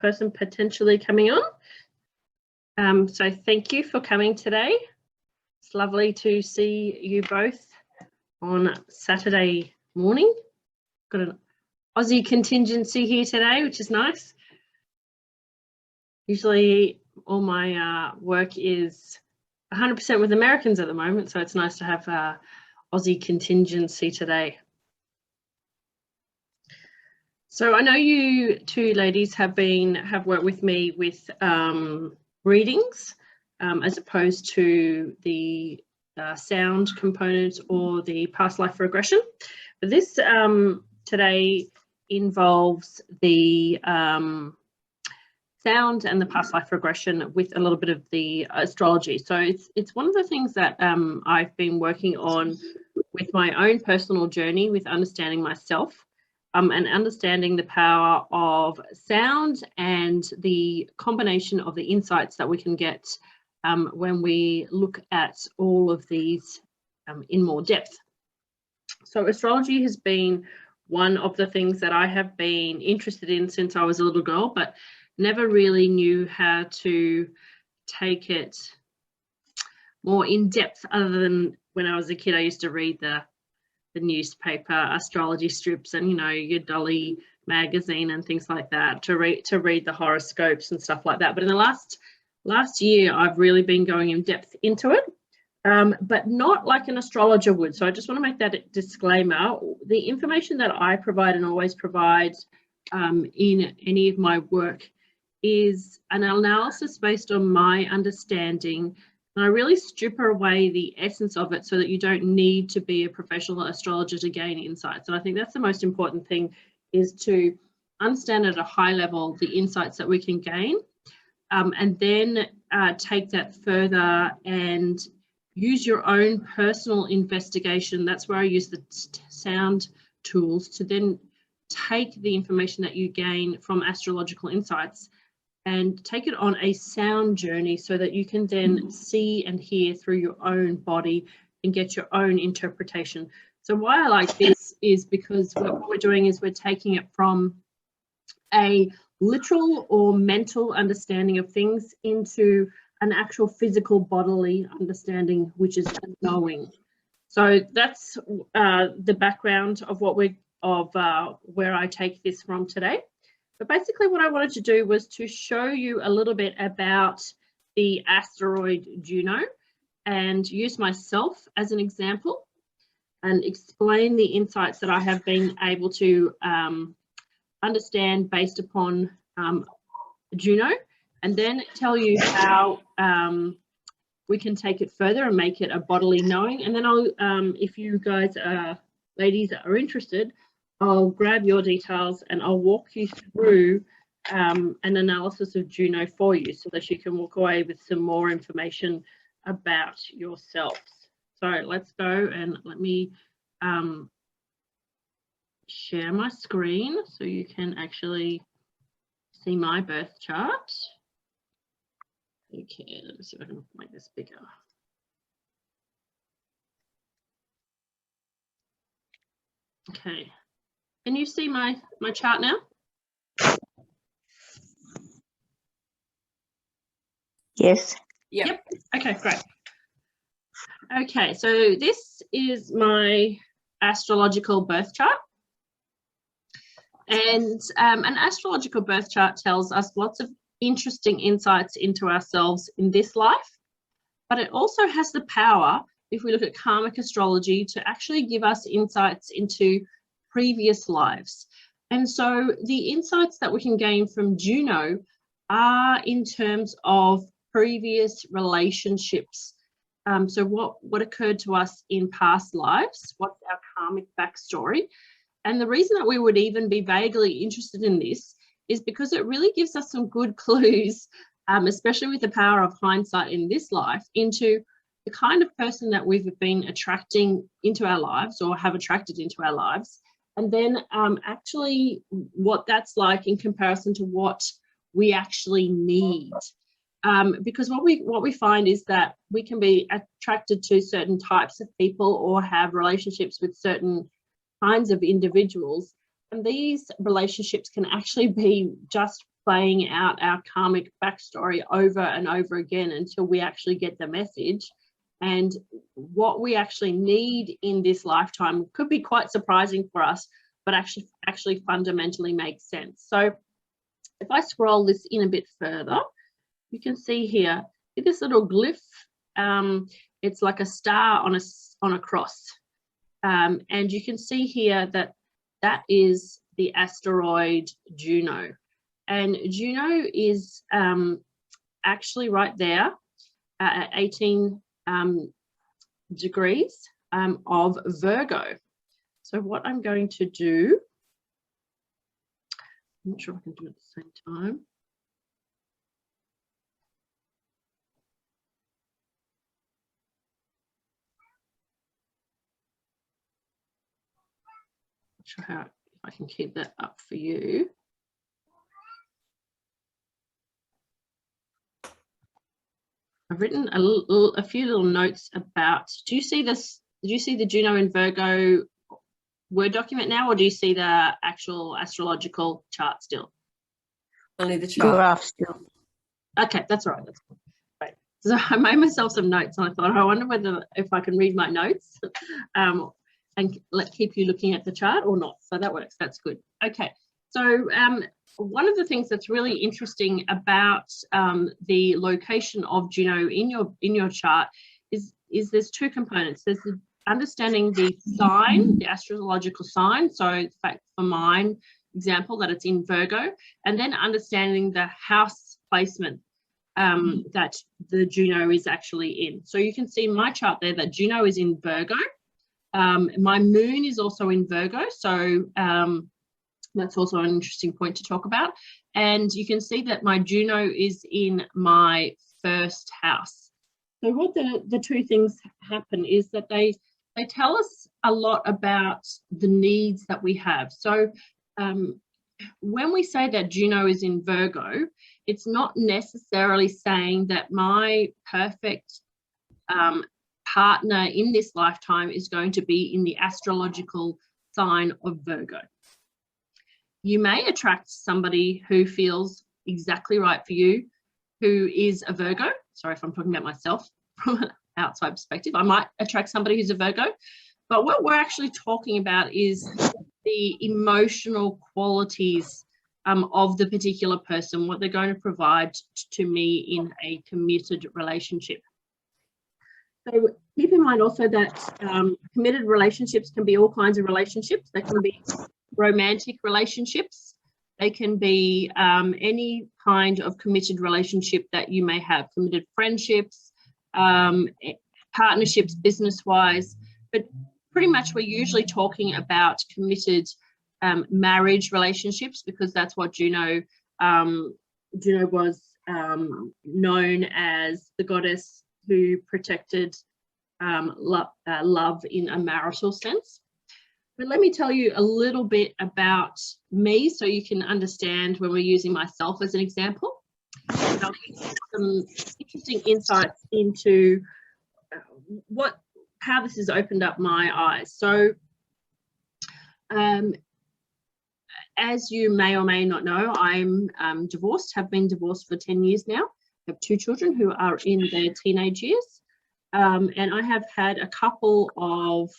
person potentially coming on. So thank you for coming today. It's lovely to see you both on Saturday morning. Got an Aussie contingency here today, which is nice. Usually all my work is 100% with Americans at the moment, so it's nice to have Aussie contingency today. So I know you two ladies have worked with me with readings as opposed to the sound component or the past life regression. But this today involves the sound and the past life regression with a little bit of the astrology. So it's one of the things that I've been working on with my own personal journey with understanding myself and understanding the power of sound and the combination of the insights that we can get when we look at all of these in more depth. So astrology has been one of the things that I have been interested in since I was a little girl, but never really knew how to take it more in depth other than when I was a kid. I used to read the newspaper astrology strips and, you know, your Dolly magazine and things like that to read the horoscopes and stuff like that. But in the last year, I've really been going in depth into it, but not like an astrologer would. So I just want to make that disclaimer. The information that I provide and always provide in any of my work is an analysis based on my understanding, and I really strip away the essence of it so that you don't need to be a professional astrologer to gain insights. And I think that's the most important thing, is to understand at a high level the insights that we can gain, and then take that further and use your own personal investigation. That's where I use the sound tools to then take the information that you gain from astrological insights and take it on a sound journey so that you can then see and hear through your own body and get your own interpretation. So why I like this is because what we're doing is we're taking it from a literal or mental understanding of things into an actual physical bodily understanding, which is knowing. So that's the background of what where I take this from today. But basically what I wanted to do was to show you a little bit about the asteroid Juno and use myself as an example and explain the insights that I have been able to understand based upon Juno, and then tell you how we can take it further and make it a bodily knowing. And then I'll, if you guys ladies are interested, I'll grab your details and I'll walk you through an analysis of Juno for you so that you can walk away with some more information about yourselves. So let's go and let me share my screen so you can actually see my birth chart. Okay, let me see if I can make this bigger. Okay. Can you see my chart now? Yes. Yep. Okay, great. Okay, so this is my astrological birth chart. And an astrological birth chart tells us lots of interesting insights into ourselves in this life, but it also has the power, if we look at karmic astrology, to actually give us insights into previous lives. And so the insights that we can gain from Juno are in terms of previous relationships. So what occurred to us in past lives, what's our karmic backstory. And the reason that we would even be vaguely interested in this is because it really gives us some good clues, especially with the power of hindsight in this life, into the kind of person that we've been attracting into our lives or have attracted into our lives. And then actually what that's like in comparison to what we actually need. Because what we find is that we can be attracted to certain types of people or have relationships with certain kinds of individuals, and these relationships can actually be just playing out our karmic backstory over and over again until we actually get the message. And what we actually need in this lifetime could be quite surprising for us, but actually fundamentally makes sense. So if I scroll this in a bit further, you can see here this little glyph. It's like a star on a cross, and you can see here that is the asteroid Juno, and Juno is actually right there at 18 degrees of Virgo. So what I'm going to do, I'm not sure if I can do it at the same time. Not sure how, if I can keep that up for you. I've written a few little notes about, do you see this? Did you see the Juno in Virgo Word document now, or do you see the actual astrological chart still? Only the chart. Graph still. Okay, that's all right. That's cool. Right. So I made myself some notes, and I thought, I wonder if I can read my notes and keep you looking at the chart or not. So that works. That's good. Okay. So one of the things that's really interesting about the location of Juno in your chart is there's two components. There's the understanding the sign, the astrological sign. So in fact, for mine example, that it's in Virgo, and then understanding the house placement that the Juno is actually in. So you can see in my chart there that Juno is in Virgo. My moon is also in Virgo. So that's also an interesting point to talk about. And you can see that my Juno is in my first house. So what the two things happen is that they tell us a lot about the needs that we have. So when we say that Juno is in Virgo, it's not necessarily saying that my perfect partner in this lifetime is going to be in the astrological sign of Virgo. You may attract somebody who feels exactly right for you, who is a Virgo. Sorry if I'm talking about myself from an outside perspective. I might attract somebody who's a Virgo, but what we're actually talking about is the emotional qualities of the particular person, what they're going to provide to me in a committed relationship. So keep in mind also that committed relationships can be all kinds of relationships. They can be romantic relationships. They can be any kind of committed relationship that you may have, committed friendships, partnerships, business-wise, but pretty much we're usually talking about committed marriage relationships, because that's what Juno was known as, the goddess who protected love in a marital sense. But let me tell you a little bit about me so you can understand when we're using myself as an example. And I'll give you some interesting insights into how this has opened up my eyes. So as you may or may not know, I'm divorced, have been divorced for 10 years now. I have 2 children who are in their teenage years. And I have had a couple of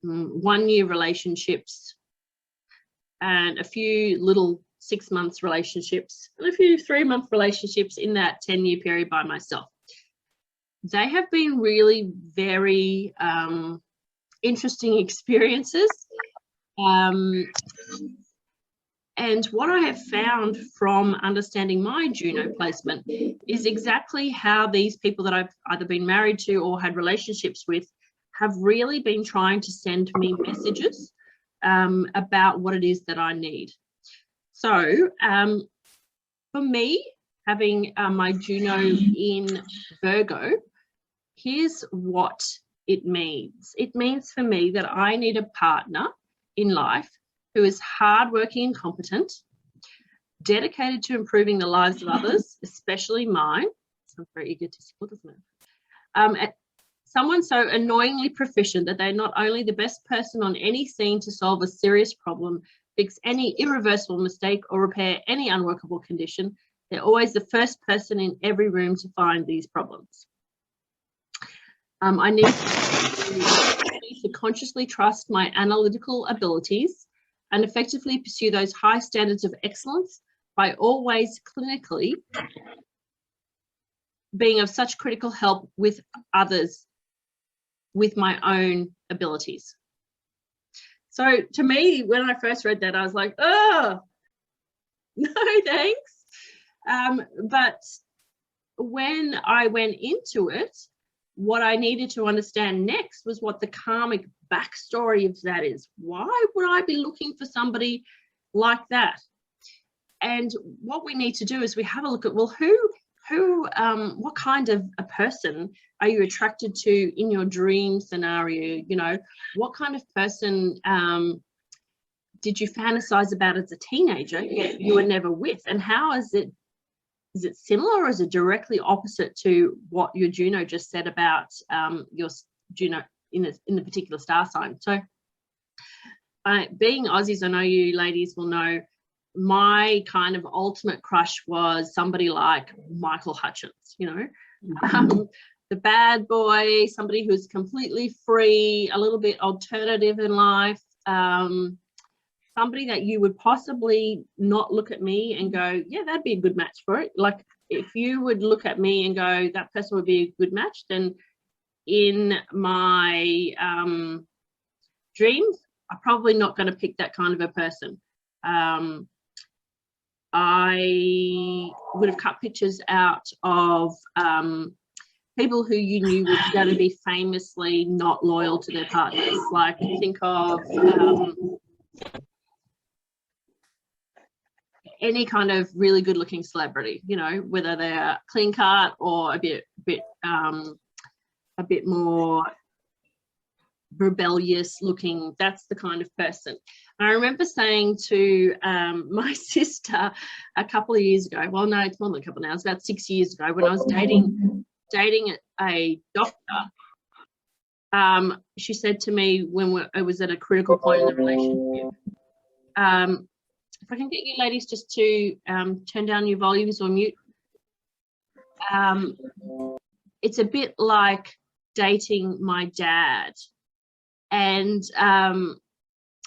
1-year relationships and a few little 6 months relationships and a few 3-month relationships in that 10-year period by myself. They have been really very interesting experiences. And what I have found from understanding my Juno placement is exactly how these people that I've either been married to or had relationships with have really been trying to send me messages about what it is that I need. So for me, having my Juno in Virgo, here's what it means. It means for me that I need a partner in life who is hardworking and competent, dedicated to improving the lives of others, especially mine. Sounds very egotistical, doesn't it? Someone so annoyingly proficient that they're not only the best person on any scene to solve a serious problem, fix any irreversible mistake or repair any unworkable condition. They're always the first person in every room to find these problems. I need to consciously trust my analytical abilities and effectively pursue those high standards of excellence by always clinically being of such critical help with others with my own abilities. So to me, when I first read that, I was like, oh, no thanks. But when I went into it, what I needed to understand next was what the karmic backstory of that is. Why would I be looking for somebody like that? And what we need to do is we have a look at, well, what kind of a person are you attracted to in your dream scenario? You know, what kind of person did you fantasize about as a teenager yet you were never with? And how is it similar, or is it directly opposite to what your Juno just said about your Juno in the particular star sign? So being Aussies, I know you ladies will know, my kind of ultimate crush was somebody like Michael Hutchence, you know, the bad boy, somebody who's completely free, a little bit alternative in life, somebody that you would possibly not look at me and go, yeah, that'd be a good match for it. Like if you would look at me and go, that person would be a good match, then in my dreams, I'm probably not going to pick that kind of a person. I would have cut pictures out of people who you knew were going to be famously not loyal to their partners. Like think of any kind of really good looking celebrity, you know, whether they're clean cut or a bit more rebellious looking. That's the kind of person. And I remember saying to my sister a couple of years ago, well, no, it's more than a couple now, it's about 6 years ago, when I was dating a doctor. She said to me when it was at a critical point in the relationship, if I can get you ladies just to turn down your volumes or mute. It's a bit like dating my dad. And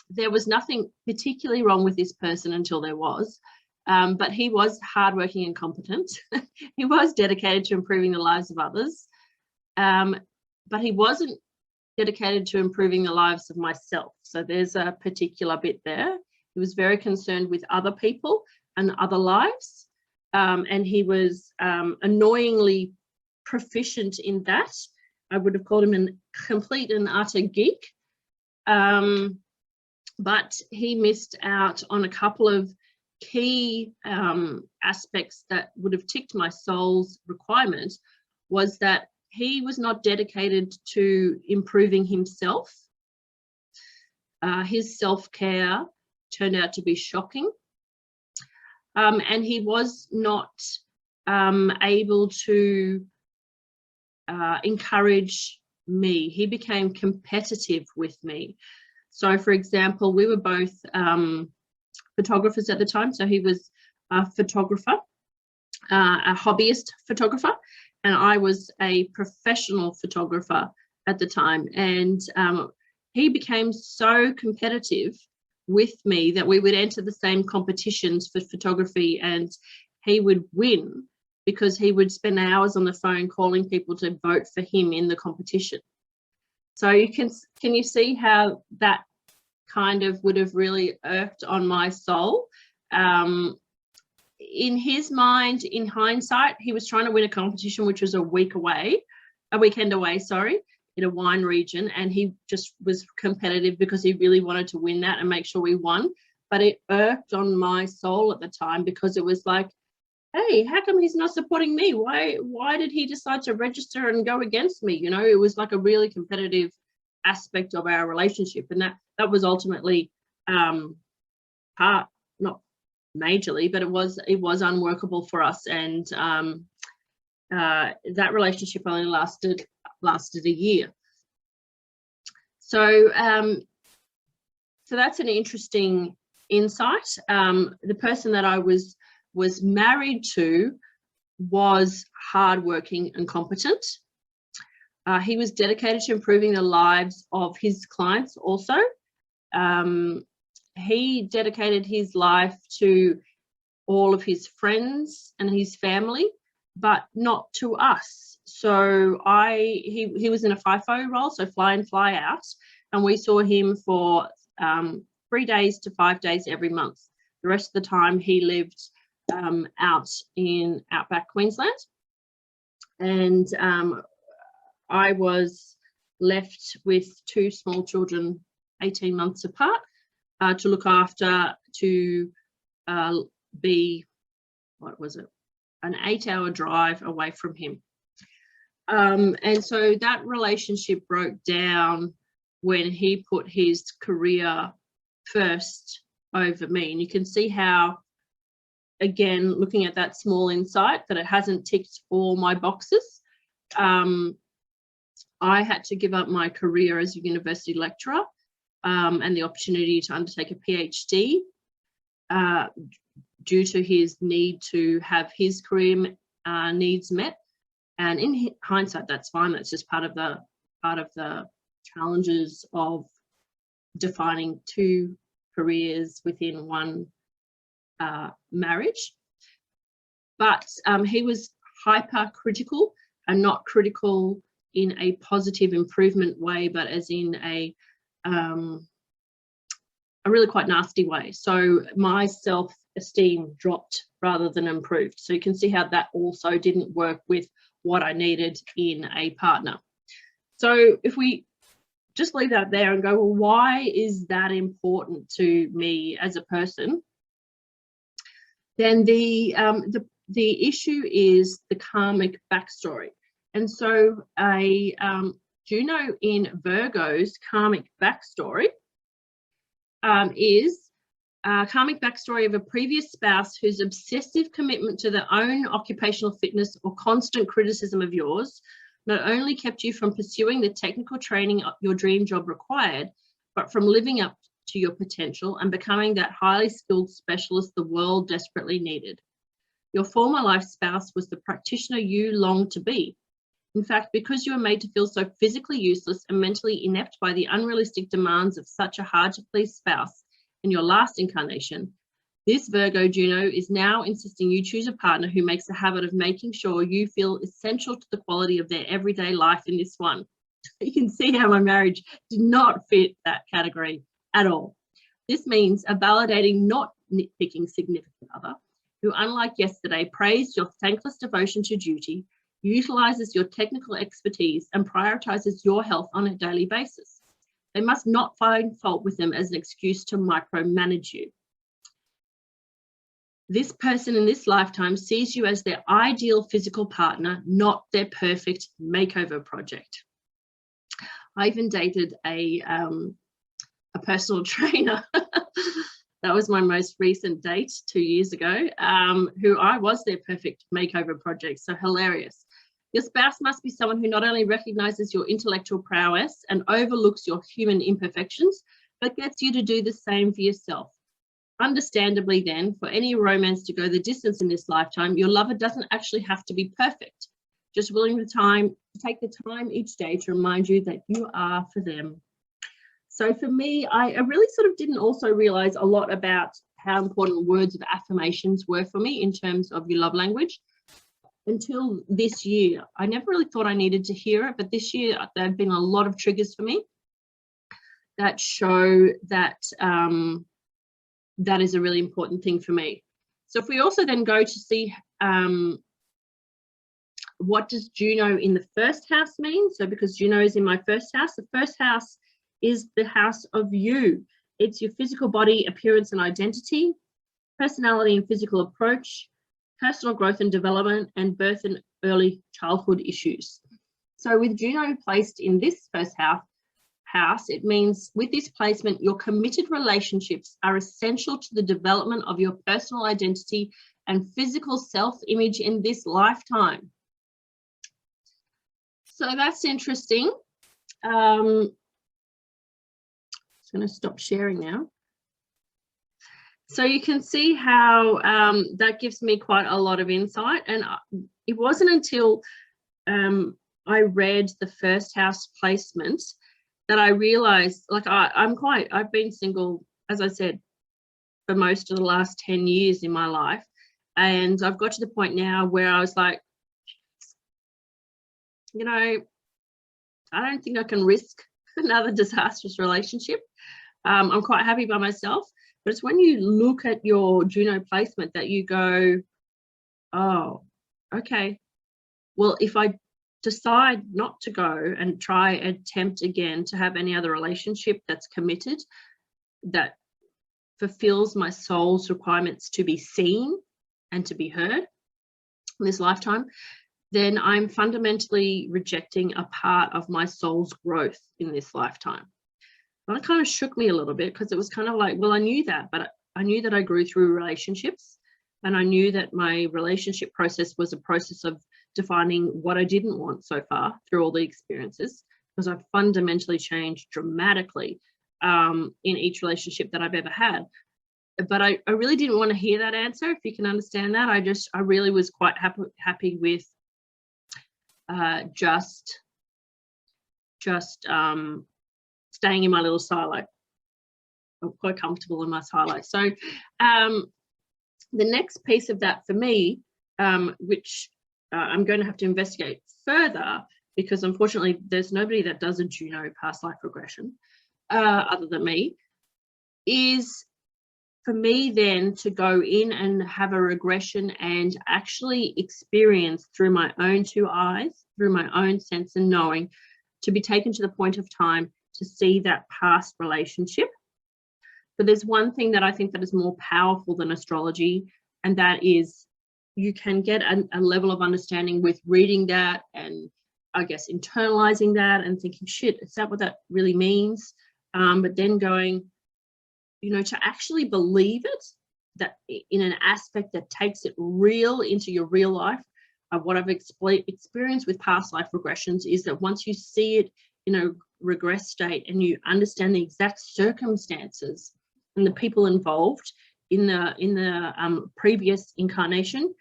there was nothing particularly wrong with this person until there was. But he was hardworking and competent. He was dedicated to improving the lives of others. But he wasn't dedicated to improving the lives of myself. So there's a particular bit there. He was very concerned with other people and other lives. And he was annoyingly proficient in that. I would have called him a complete and utter geek. But he missed out on a couple of key aspects that would have ticked my soul's requirement. Was that he was not dedicated to improving himself. His self-care turned out to be shocking. And he was not able to encourage me. He became competitive with me. So, for example, we were both photographers at the time. So he was a photographer, a hobbyist photographer, and I was a professional photographer at the time. And he became so competitive with me that we would enter the same competitions for photography, and he would win because he would spend hours on the phone calling people to vote for him in the competition. So can you see how that kind of would have really irked on my soul? In his mind, in hindsight, he was trying to win a competition which was a weekend away, in a wine region, and he just was competitive because he really wanted to win that and make sure we won. But it irked on my soul at the time because it was like, hey, how come he's not supporting me? Why did he decide to register and go against me? You know, it was like a really competitive aspect of our relationship, and that was ultimately not majorly, but it was unworkable for us. And that relationship only lasted a year. So so that's an interesting insight. The person that I was married to was hardworking and competent. He was dedicated to improving the lives of his clients also. He dedicated his life to all of his friends and his family, but not to us. So he was in a FIFO role, so fly in, fly out, and we saw him for 3 days to 5 days every month. The rest of the time he lived out in outback Queensland, and I was left with 2 small children 18 months apart to look after, to be, what was it, an 8-hour drive away from him. And so that relationship broke down when he put his career first over me. And you can see how, again, looking at that small insight, that it hasn't ticked all my boxes. I had to give up my career as a university lecturer and the opportunity to undertake a PhD due to his need to have his career needs met. And in hindsight, that's fine. That's just part of the challenges of defining 2 careers within one marriage. But he was hypercritical, and not critical in a positive improvement way, but as in a really quite nasty way. So my self-esteem dropped rather than improved. So you can see how that also didn't work with what I needed in a partner. So if we just leave that there and go, well, why is that important to me as a person? Then the issue is the karmic backstory. And so a Juno in Virgo's karmic backstory is a karmic backstory of a previous spouse whose obsessive commitment to their own occupational fitness or constant criticism of yours not only kept you from pursuing the technical training your dream job required, but from living up to your potential and becoming that highly skilled specialist the world desperately needed. Your former life spouse was the practitioner you longed to be. In fact, because you were made to feel so physically useless and mentally inept by the unrealistic demands of such a hard-to-please spouse in your last incarnation, this Virgo Juno is now insisting you choose a partner who makes a habit of making sure you feel essential to the quality of their everyday life in this one. You can see how my marriage did not fit that category at all. This means a validating, not nitpicking significant other who, unlike yesterday, praised your thankless devotion to duty, utilizes your technical expertise, and prioritizes your health on a daily basis. They must not find fault with them as an excuse to micromanage you. This person in this lifetime sees you as their ideal physical partner, not their perfect makeover project. I even dated a personal trainer. That was my most recent date 2 years ago, who I was their perfect makeover project. So hilarious. Your spouse must be someone who not only recognizes your intellectual prowess and overlooks your human imperfections, but gets you to do the same for yourself. Understandably then, for any romance to go the distance in this lifetime, your lover doesn't actually have to be perfect, just willing to take the time each day to remind you that you are for them. So for me, I really sort of didn't also realize a lot about how important words of affirmations were for me in terms of your love language until this year. I never really thought I needed to hear it, but this year there have been a lot of triggers for me that show that that is a really important thing for me. So if we also then go to see what does Juno in the first house mean? So because Juno is in my first house, the first house is the house of you. It's your physical body, appearance and identity, personality and physical approach, personal growth and development, and birth and early childhood issues. So with Juno placed in this first house, it means with this placement, your committed relationships are essential to the development of your personal identity and physical self-image in this lifetime. So that's interesting. I'm just going to stop sharing now. So you can see how that gives me quite a lot of insight. And it wasn't until I read the first house placement that I realized, like, I've been single, as I said, for most of the last 10 years in my life. And I've got to the point now where I was like, you know, I don't think I can risk another disastrous relationship. I'm quite happy by myself. But it's when you look at your Juno placement that you go, oh, okay, well, if I decide not to go and try attempt again to have any other relationship that's committed, that fulfills my soul's requirements to be seen and to be heard in this lifetime, then I'm fundamentally rejecting a part of my soul's growth in this lifetime. And it kind of shook me a little bit, because it was kind of like, well, I knew that, but I knew that I grew through relationships, and I knew that my relationship process was a process of defining what I didn't want so far through all the experiences, because I've fundamentally changed dramatically in each relationship that I've ever had. But I really didn't want to hear that answer, if you can understand that. I really was quite happy with just staying in my little silo. I'm quite comfortable in my silo. So the next piece of that for me, which I'm going to have to investigate further, because unfortunately there's nobody that does a Juno past life regression other than me, is for me then to go in and have a regression and actually experience through my own two eyes, through my own sense and knowing, to be taken to the point of time to see that past relationship. But there's one thing that I think that is more powerful than astrology, and that is you can get a level of understanding with reading that, and I guess internalizing that and thinking, shit, is that what that really means? But then going, you know, to actually believe it, that in an aspect that takes it real into your real life. What I've experienced with past life regressions is that once you see it in a regress state and you understand the exact circumstances and the people involved in the previous incarnation,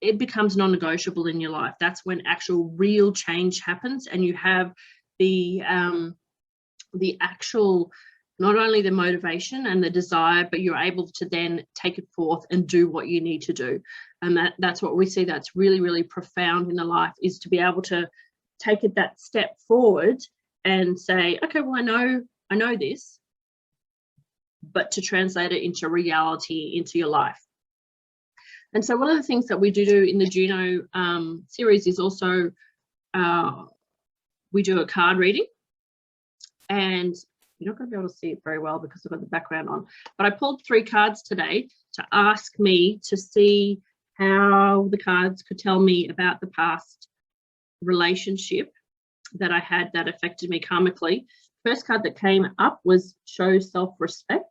it becomes non-negotiable in your life. That's when actual real change happens, and you have the actual, not only the motivation and the desire, but you're able to then take it forth and do what you need to do. And that's what we see that's really, really profound in the life, is to be able to take it that step forward and say, okay, well, I know this, but to translate it into reality, into your life. And so one of the things that we do in the Juno series is also we do a card reading, and you're not going to be able to see it very well because I've got the background on, but I pulled 3 cards today to ask me to see how the cards could tell me about the past relationship that I had that affected me karmically. First card that came up was show self-respect.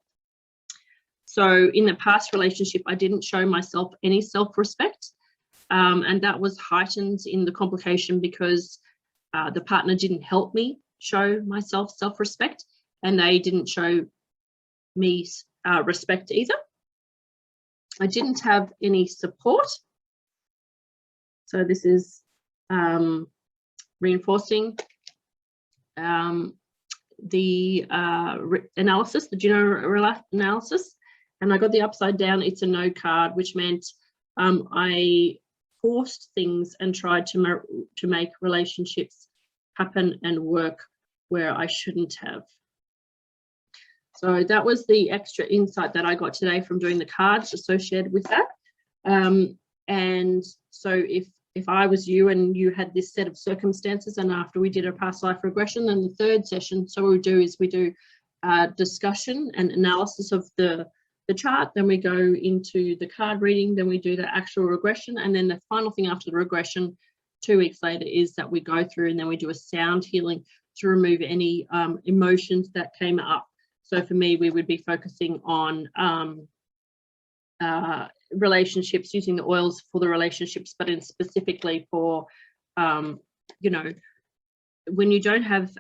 So in the past relationship, I didn't show myself any self-respect, and that was heightened in the complication because the partner didn't help me show myself self-respect, and they didn't show me respect either. I didn't have any support. So this is reinforcing the analysis, the Juno analysis. And I got the upside down, it's a no card, which meant I forced things and tried to make relationships happen and work where I shouldn't have. So that was the extra insight that I got today from doing the cards associated with that. And so if I was you and you had this set of circumstances, and after we did a past life regression, then the third session, so what we do is we do discussion and analysis of the chart, then we go into the card reading, then we do the actual regression, and then the final thing after the regression 2 weeks later is that we go through and then we do a sound healing to remove any emotions that came up. So for me, we would be focusing on relationships, using the oils for the relationships, but in specifically for, you know, when you don't have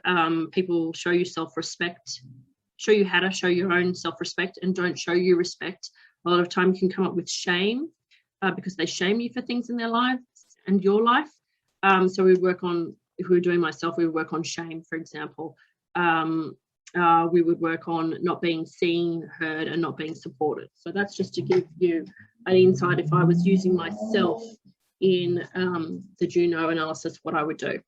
people show you self-respect show you how to show your own self-respect and don't show you respect. A lot of time you can come up with shame because they shame you for things in their lives and your life. So we work on, if we were doing myself, we would work on shame, for example. We would work on not being seen, heard, and not being supported. So that's just to give you an insight if I was using myself in the Juno analysis, what I would do.